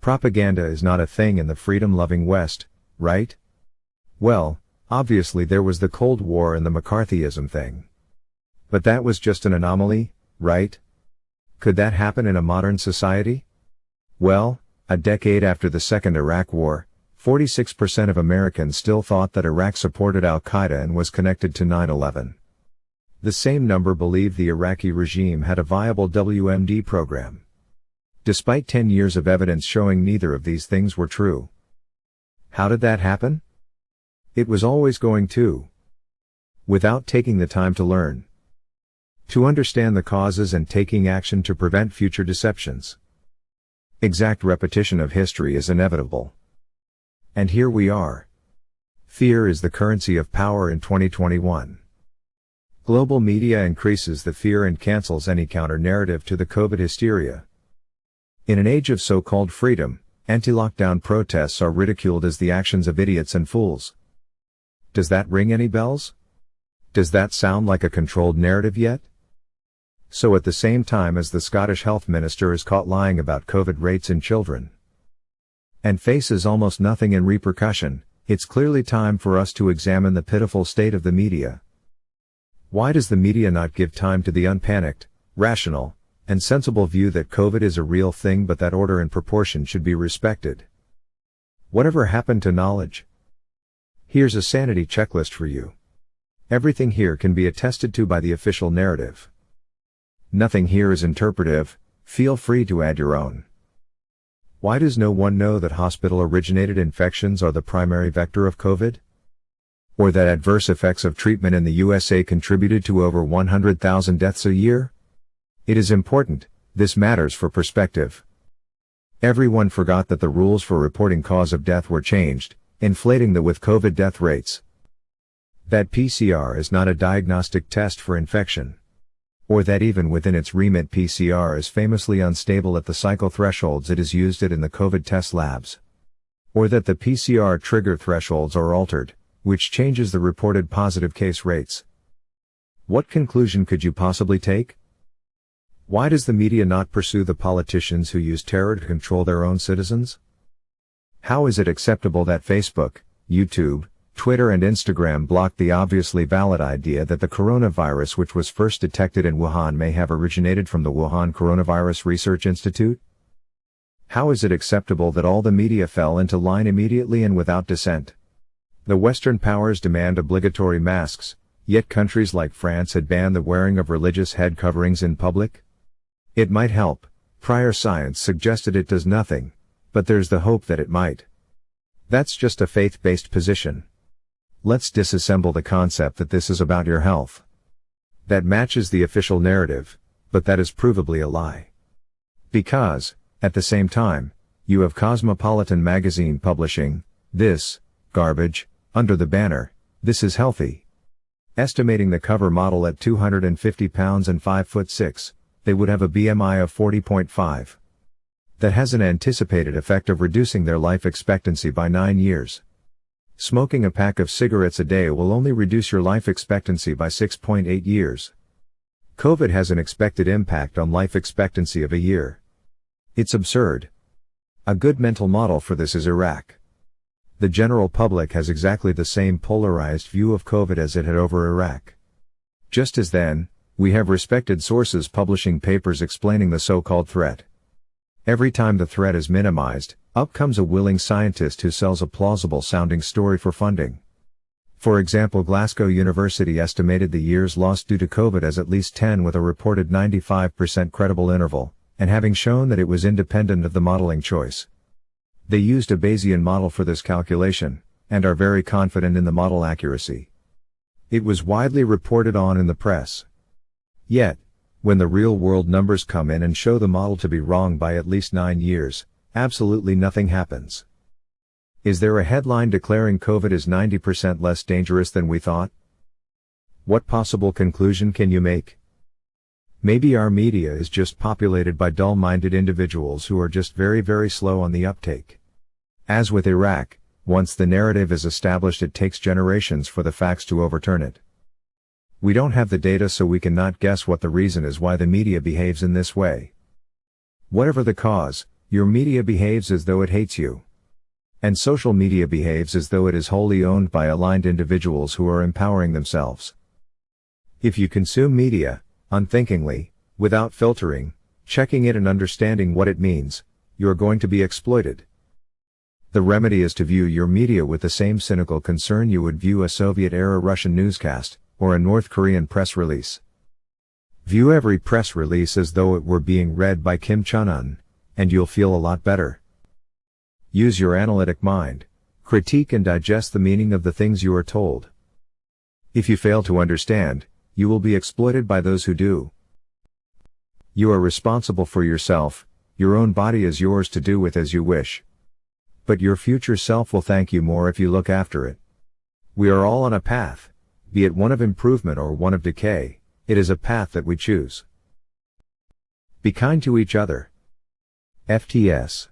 Propaganda is not a thing in the freedom-loving West, right? Well, obviously there was the Cold War and the McCarthyism thing. But that was just an anomaly, right? Could that happen in a modern society? Well, a decade after the Second Iraq War, 46% of Americans still thought that Iraq supported al-Qaeda and was connected to 9/11. The same number believed the Iraqi regime had a viable WMD program. Despite 10 years of evidence showing neither of these things were true. How did that happen? It was always going to. Without taking the time to learn. To understand the causes and taking action to prevent future deceptions. Exact repetition of history is inevitable. And here we are. Fear is the currency of power in 2021. Global media increases the fear and cancels any counter-narrative to the COVID hysteria. In an age of so-called freedom, anti-lockdown protests are ridiculed as the actions of idiots and fools. Does that ring any bells? Does that sound like a controlled narrative yet? So at the same time as the Scottish Health Minister is caught lying about COVID rates in children and faces almost nothing in repercussion, it's clearly time for us to examine the pitiful state of the media. Why does the media not give time to the unpanicked, rational, and sensible view that COVID is a real thing but that order and proportion should be respected? Whatever happened to knowledge? Here's a sanity checklist for you. Everything here can be attested to by the official narrative. Nothing here is interpretive, feel free to add your own. Why does no one know that hospital-originated infections are the primary vector of COVID? Or that adverse effects of treatment in the USA contributed to over 100,000 deaths a year? It is important, this matters for perspective. Everyone forgot that the rules for reporting cause of death were changed, inflating the with COVID death rates. That PCR is not a diagnostic test for infection. Or that even within its remit PCR is famously unstable at the cycle thresholds it is used at in the COVID test labs. Or that the PCR trigger thresholds are altered, which changes the reported positive case rates. What conclusion could you possibly take? Why does the media not pursue the politicians who use terror to control their own citizens? How is it acceptable that Facebook, YouTube, Twitter and Instagram blocked the obviously valid idea that the coronavirus which was first detected in Wuhan may have originated from the Wuhan Coronavirus Research Institute? How is it acceptable that all the media fell into line immediately and without dissent? The Western powers demand obligatory masks, yet countries like France had banned the wearing of religious head coverings in public? It might help, prior science suggested it does nothing, but there's the hope that it might. That's just a faith-based position. Let's disassemble the concept that this is about your health. That matches the official narrative, but that is provably a lie. Because, at the same time, you have Cosmopolitan magazine publishing this garbage under the banner, "This is healthy." Estimating the cover model at 250 pounds and 5'6", they would have a BMI of 40.5. That has an anticipated effect of reducing their life expectancy by 9 years. Smoking a pack of cigarettes a day will only reduce your life expectancy by 6.8 years. COVID has an expected impact on life expectancy of a year. It's absurd. A good mental model for this is Iraq. The general public has exactly the same polarized view of COVID as it had over Iraq. Just as then, we have respected sources publishing papers explaining the so-called threat. Every time the threat is minimized, up comes a willing scientist who sells a plausible-sounding story for funding. For example, Glasgow University estimated the years lost due to COVID as at least 10 with a reported 95% credible interval, and having shown that it was independent of the modeling choice. They used a Bayesian model for this calculation, and are very confident in the model accuracy. It was widely reported on in the press. Yet, when the real-world numbers come in and show the model to be wrong by at least 9 years, absolutely nothing happens. Is there a headline declaring COVID is 90% less dangerous than we thought? What possible conclusion can you make? Maybe our media is just populated by dull-minded individuals who are just very, very slow on the uptake. As with Iraq, once the narrative is established, it takes generations for the facts to overturn it. We don't have the data, so we cannot guess what the reason is why the media behaves in this way. Whatever the cause, your media behaves as though it hates you. And social media behaves as though it is wholly owned by aligned individuals who are empowering themselves. If you consume media, unthinkingly, without filtering, checking it and understanding what it means, you are going to be exploited. The remedy is to view your media with the same cynical concern you would view a Soviet-era Russian newscast, or a North Korean press release. View every press release as though it were being read by Kim Jong-Un, and you'll feel a lot better. Use your analytic mind, critique and digest the meaning of the things you are told. If you fail to understand, you will be exploited by those who do. You are responsible for yourself, your own body is yours to do with as you wish. But your future self will thank you more if you look after it. We are all on a path, be it one of improvement or one of decay. It is a path that we choose. Be kind to each other. FTS